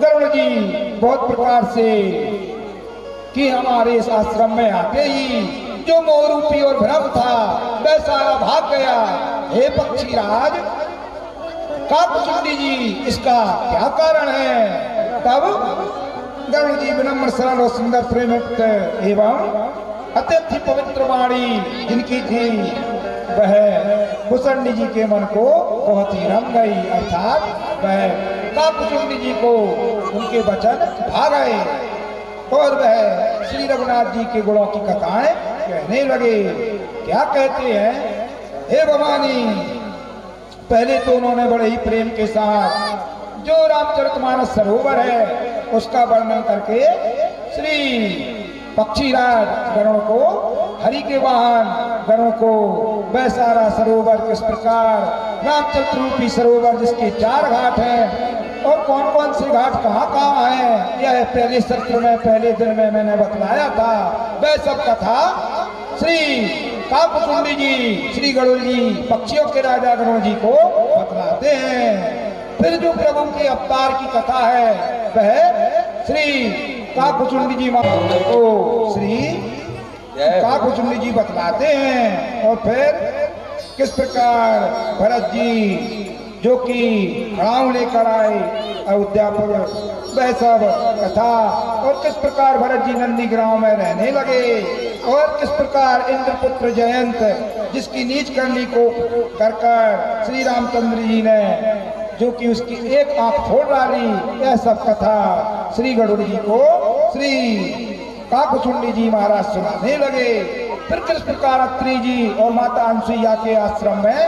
गरुड़ जी बहुत प्रकार से कि हमारे इस आश्रम में आते ही जो मोहरूपी और भ्रम था वह सारा भाग गया। हे पक्षीराज काकचुंडी जी, इसका क्या कारण है? तब गरुड़ जी विनम्र सरल और सुंदर प्रेमयुक्त एवं अत्यंत पवित्र वाणी जिनकी थी वह कुशंडी जी के मन को बहुत ही रम गई, अर्थात वह काकचुंडी जी को उनके वचन भा गए और वह श्री रघुनाथ जी के गुणों की कथाएं कहने लगे। क्या कहते हैं? हे भवानी, पहले तो उन्होंने बड़े ही प्रेम के साथ जो रामचरितमानस सरोवर है उसका वर्णन करके श्री पक्षीराज गरुड़ को, हरि के वाहन गरुड़ को वह सारा सरोवर किस प्रकार रामचरित रूपी सरोवर जिसके 4 घाट हैं और कौन कौन से घाट कहाँ कहाँ हैं, यह पहले सत्र में पहले दिन में मैंने बतलाया था। वह सब कथा श्री काकचुंडी जी, श्री गरुड़ जी, पक्षियों के राजा गरुड़ जी को बतलाते हैं। फिर जो प्रभु के अवतार की कथा है वह श्री काकचुंडी जी को श्री काकचुंडी जी बतलाते हैं। और फिर किस प्रकार भरत जी जो कि खड़ाऊ लेकर आए अयोध्यापुर, वह सब कथा, और किस प्रकार भरत जी नंदी ग्राम में रहने लगे और किस प्रकार इंद्रपुत्र जयंत जिसकी नीच करनी को कर कर श्री रामचंद्र जी ने जो कि उसकी एक आंख फोड़ डाली, यह सब कथा श्री गरुड़ जी को श्री काकचुंडी जी महाराज सुनाने लगे। फिर किस प्रकार अत्रि जी और माता अनुसुईया के आश्रम में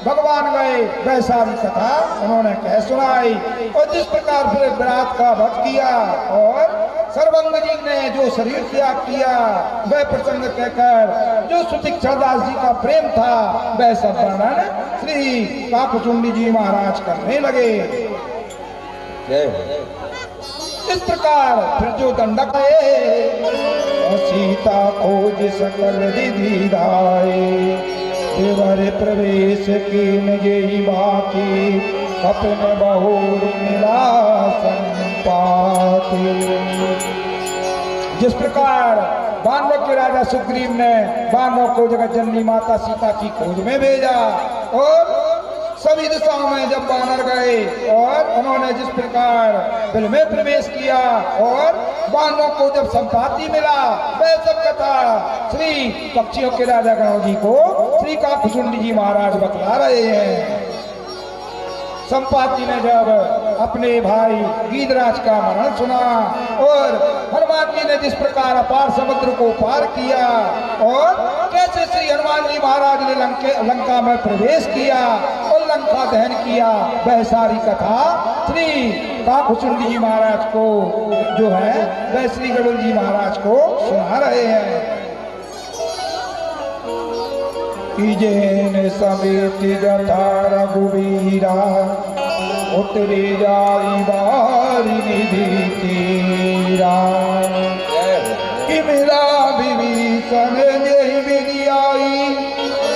भगवान गए, वह सारी कथा उन्होंने कह सुनाई। और जिस प्रकार फिर विराट का वध किया और सर्वंग जी ने जो शरीर त्याग किया, वह प्रसंग कहकर जो सुतीक्षणदास जी का प्रेम था वह सब वर्णन श्री काकचुंडी जी महाराज करने लगे। इस प्रकार फिर जो दंडक है सीता खोज सकल विधि धाये, देवर प्रवेश की नई बाकी अपने बहुर मिला संपाति। जिस प्रकार बानव के राजा सुग्रीव ने बानव को जगत जननी माता सीता की खोज में भेजा और सभी दिशाओं में जब बानर गए और उन्होंने जिस प्रकार बिल में प्रवेश किया और बानरों को जब संपाति मिला, वह सब कथा श्री पक्षियों के राजा गरुड़ जी को श्री काकचुंडी जी महाराज बतला रहे हैं। संपाति ने जब अपने भाई गीधराज का मरण सुना और हनुमान जी ने जिस प्रकार अपार समुद्र को पार किया और कैसे श्री हनुमान जी महाराज ने लंका में प्रवेश किया और लंका दहन किया, वह सारी कथा श्री काकचुंडी जी महाराज को जो है वह श्री गरुड़ जी महाराज को सुना रहे हैं। समेत जथा रघुवीरा उतरे जाई बारी निधि तीरा, कि मेरा विभीषण यही विधि आई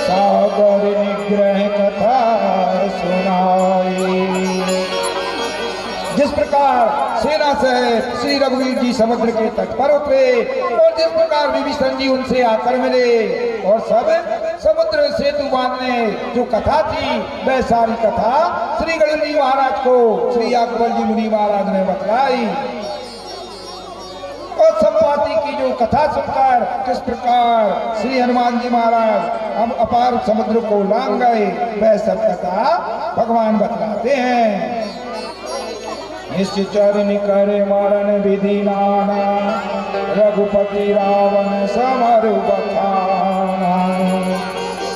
सागर निग्रह कथा सुनाई। जिस प्रकार सेना से श्री रघुवीर जी समुद्र के तट पर उतरे और जिस प्रकार विभीषण जी उनसे आकर मिले और सब समुद्र सेतु बांधने जो कथा थी, वह सारी कथा श्री गरुड़ जी महाराज को श्री अकबर जी मुनि महाराज ने बतलाई। और संपाति की जो कथा सुनकर किस प्रकार श्री हनुमान जी महाराज हम अपार समुद्र को लांग गए, वह सब कथा भगवान बतलाते हैं। निश्चर करे मरण विधि नाना, रघुपति रावण समर बखाना,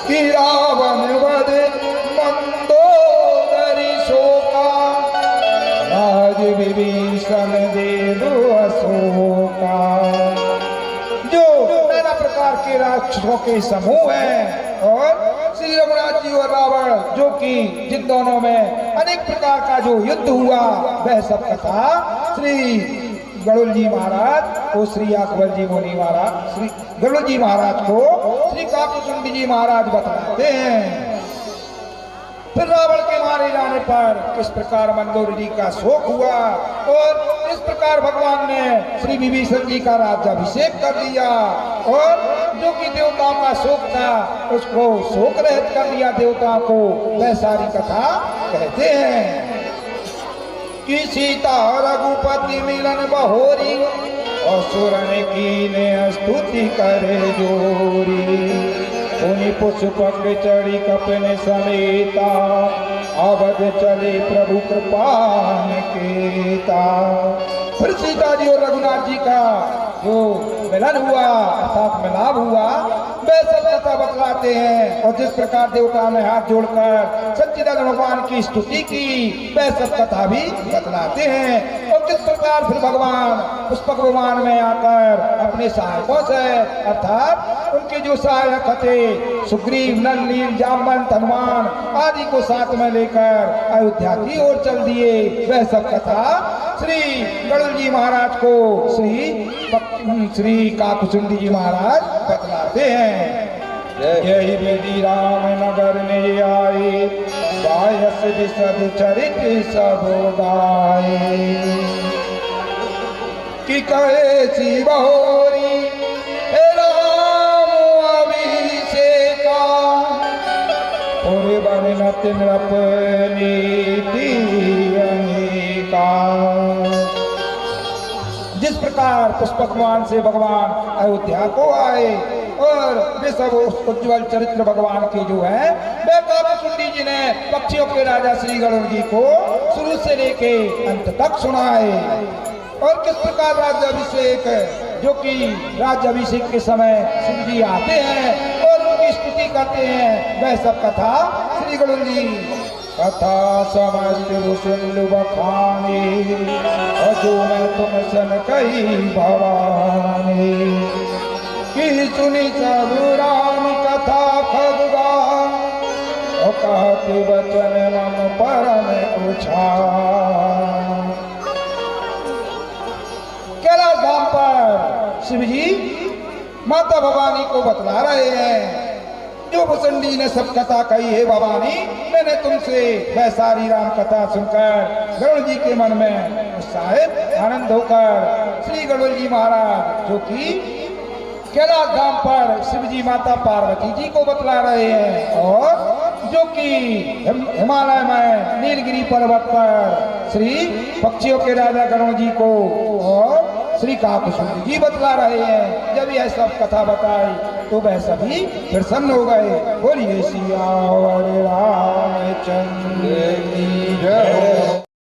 कि रावण वध मंदोदरी शोका, राज विभीषण दे दो अशोका। जो नाना प्रकार के राक्षसों के समूह हैं और श्री रघुनाथ जी और रावण जो कि जिन दोनों में अनेक प्रकार का जो युद्ध हुआ, वह सब कथा श्री गरुड़ जी महाराज को श्री अकबर जी मुनि महाराज श्री गरुड़ जी महाराज को श्री काकचुंडी जी महाराज बताते हैं। फिर रावण के मारे जाने पर किस प्रकार मंदोदरी जी का शोक हुआ और इस प्रकार भगवान ने श्री विभीषण जी का राज्याभिषेक कर दिया और जो कि देवताओं का शोक था उसको शोक रहित कर दिया देवताओं को। वह सारी कथा कहते हैं कि सीता रघुपति मिलन बहोरी असुरन की ने स्तुति करे जोरी उन्हीं पुष्पक चढ़ी कपन समेता अवध चले प्रभु कृपा केता। फिर सीता जी और रघुनाथ जी का जो मिलन हुआ अर्थात मिलाप हुआ वह सब कथा बतलाते हैं और जिस प्रकार देवताओं ने हाथ जोड़कर सच्चिदानंद भगवान की स्तुति की वह सब कथा भी बतलाते हैं और किस प्रकार फिर भगवान पुष्पक विमान में आकर अपने सहायकों से अर्थात उनके जो सहायक थे सुग्रीव नल नील जामवंत हनुमान आदि को साथ में लेकर अयोध्या की ओर चल दिए। वह सब कथा श्री गरुड़ जी महाराज को श्री काकुसुंडी जी महाराज बतलाते हैं। यही विधि राम नगर में आए गायस विशद चरित सब गाए कि कहे सी बहोरी राम अभिषेका और वर्णत नृपनी अनेका। जिस प्रकार पुष्पक विमान से भगवान अयोध्या को आए और वे सब उज्ज्वल चरित्र भगवान के जो है वह काकुसुंडी जी ने पक्षियों के राजा श्री गरुड़ जी को शुरू से लेके अंत तक सुनाए और किस प्रकार राज्याभिषेक जो कि राज्याभिषेक के समय शिव जी आते हैं और उनकी स्तुति करते हैं वह सब कथा श्री गरुड़ जी कथा समस्त सुन बखानी अजो मैं तुम सन कही भवानी कि सुनी सब राम कथा खगगा और कहते वचन मम परम उछा। कैलाश धाम पर शिव जी माता भवानी को बतला रहे हैं जो भुसंडी ने सब कथा कही है भवानी मैंने तुमसे वह सारी राम कथा सुनकर गरुड़ जी के मन में उत्साहित आनंद होकर श्री गरुड़ जी महाराज जो कि कैलाश धाम पर शिव जी माता पार्वती जी को बतला रहे हैं और जो कि हिमालय में नीलगिरी पर्वत पर श्री पक्षियों के राजा गरुड़ जी को और श्री काकुसुंडी जी बतला रहे हैं। जब यह सब कथा बताई तो वह सभी प्रसन्न हो गए। बोलिए सियावर रामचंद्र की जय।